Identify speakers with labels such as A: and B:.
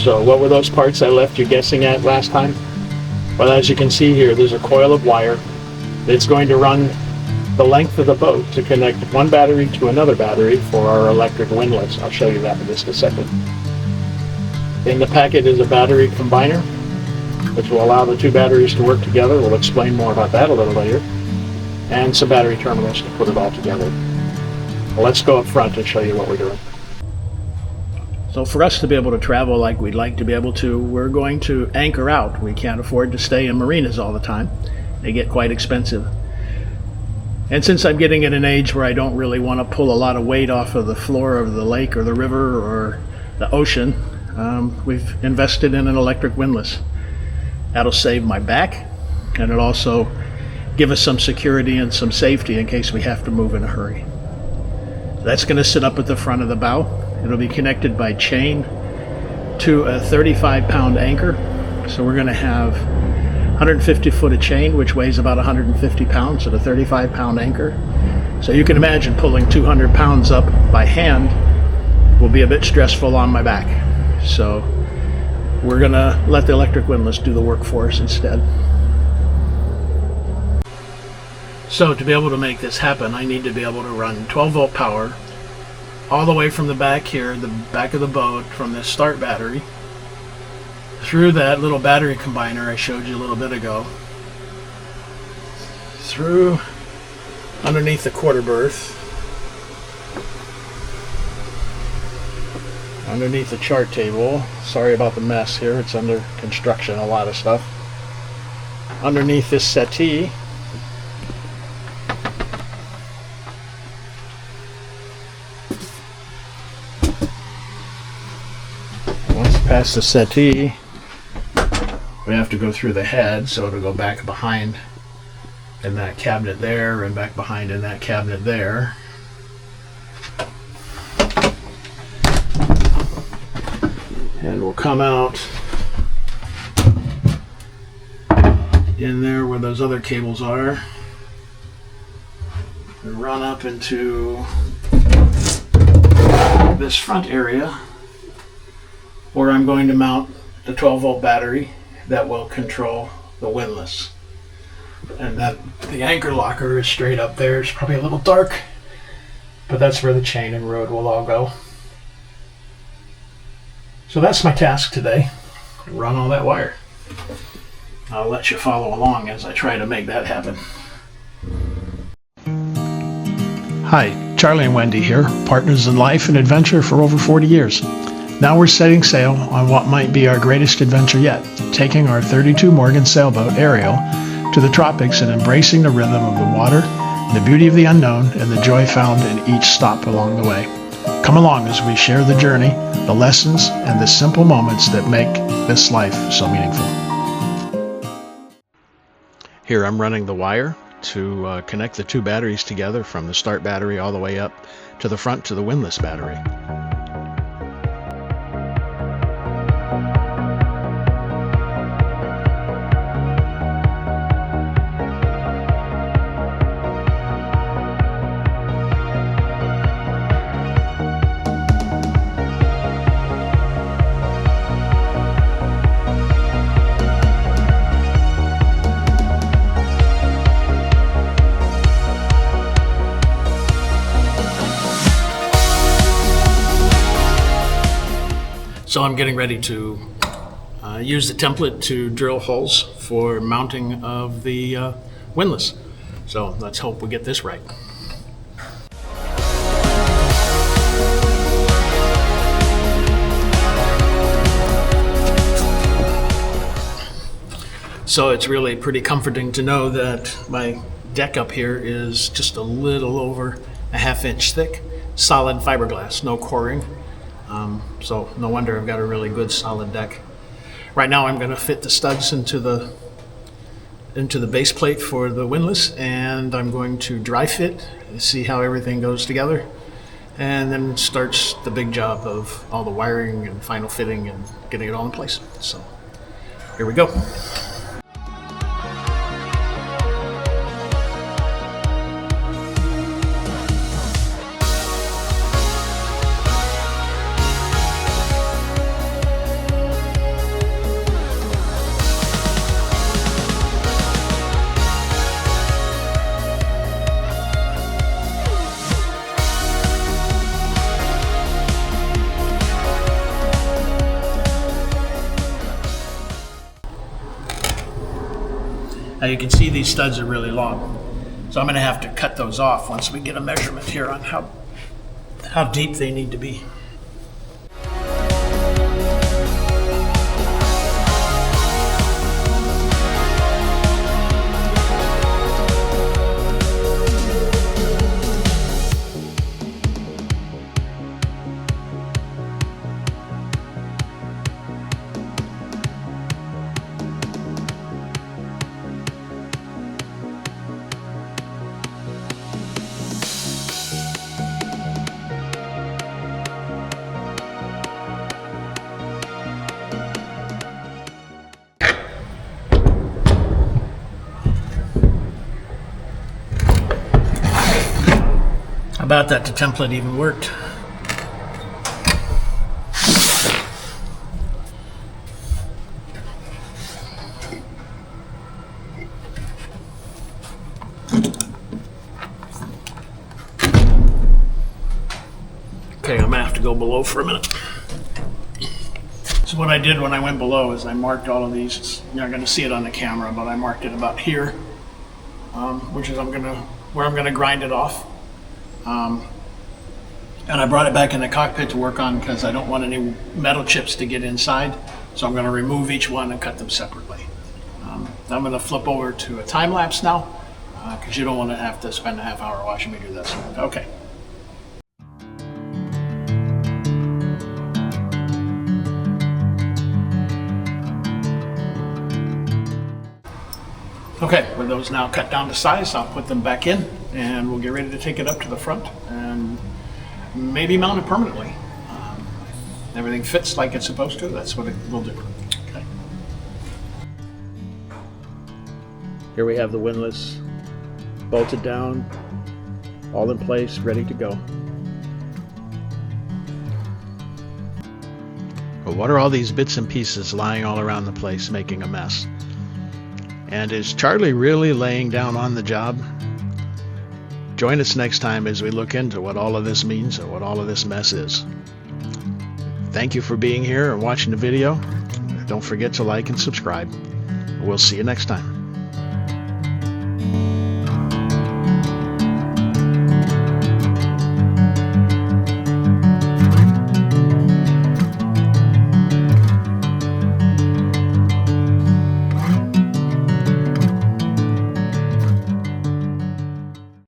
A: So what were those parts I left you guessing at last time? Well, as you can see here, there's a coil of wire. It's going to run the length of the boat to connect one battery to another battery for our electric windlass. I'll show you that in just a second. In the packet is a battery combiner, which will allow the two batteries to work together. We'll explain more about that a little later. And some battery terminals to put it all together. Well, let's go up front and show you what we're doing. So for us to be able to travel like we'd like to be able to, we're going to anchor out. We can't afford to stay in marinas all the time. They get quite expensive. And since I'm getting at an age where I don't really want to pull a lot of weight off of the floor of the lake or the river or the ocean, we've invested in an electric windlass. That'll save my back, and it'll also give us some security and some safety in case we have to move in a hurry. That's going to sit up at the front of the bow. It'll be connected by chain to a 35-pound anchor. So we're going to have 150 foot of chain, which weighs about 150 pounds at a 35-pound anchor. So you can imagine pulling 200 pounds up by hand will be a bit stressful on my back. So we're going to let the electric windlass do the work for us instead. So to be able to make this happen, I need to be able to run 12-volt power all the way from the back here, the back of the boat, from this start battery, through that little battery combiner I showed you a little bit ago, through underneath the quarter berth, underneath the chart table. Sorry about the mess here, it's under construction, a lot of stuff. Underneath this settee, past the settee, we have to go through the head, so it'll go back behind in that cabinet there and back behind in that cabinet there. And we'll come out in there where those other cables are and run up into this front area, where I'm going to mount the 12-volt battery that will control the windlass. And that the anchor locker is straight up there. It's probably a little dark, but that's where the chain and rod will all go. So that's my task today, run all that wire. I'll let you follow along as I try to make that happen. Hi, Charlie and Wendy here, partners in life and adventure for over 40 years. Now we're setting sail on what might be our greatest adventure yet, taking our 32 Morgan sailboat, Ariel, to the tropics and embracing the rhythm of the water, the beauty of the unknown, and the joy found in each stop along the way. Come along as we share the journey, the lessons, and the simple moments that make this life so meaningful. Here I'm running the wire to connect the two batteries together from the start battery all the way up to the front to the windlass battery. So I'm getting ready to use the template to drill holes for mounting of the windlass. So let's hope we get this right. So it's really pretty comforting to know that my deck up here is just a little over a ½ inch thick, solid fiberglass, no coring. So no wonder I've got a really good solid deck. Right now I'm going to fit the studs into the base plate for the windlass, and I'm going to dry fit and see how everything goes together, and then starts the big job of all the wiring and final fitting and getting it all in place. So here we go. Now you can see these studs are really long. So I'm going to have to cut those off once we get a measurement here on how deep they need to be. About that, the template even worked. Okay, I'm gonna have to go below for a minute. So what I did when I went below is I marked all of these. You're not gonna see it on the camera, but I marked it about here, which is where I'm gonna grind it off. And I brought it back in the cockpit to work on because I don't want any metal chips to get inside. So I'm going to remove each one and cut them separately. I'm going to flip over to a time lapse now because you don't want to have to spend a half hour watching me do this. Okay. Okay, with those now cut down to size, I'll put them back in and we'll get ready to take it up to the front and maybe mount it permanently. Everything fits like it's supposed to, that's what it will do. Okay. Here we have the windlass bolted down, all in place, ready to go.
B: Well, what are all these bits and pieces lying all around the place making a mess? And is Charlie really laying down on the job? Join us next time as we look into what all of this means and what all of this mess is. Thank you for being here and watching the video. Don't forget to like and subscribe. We'll see you next time.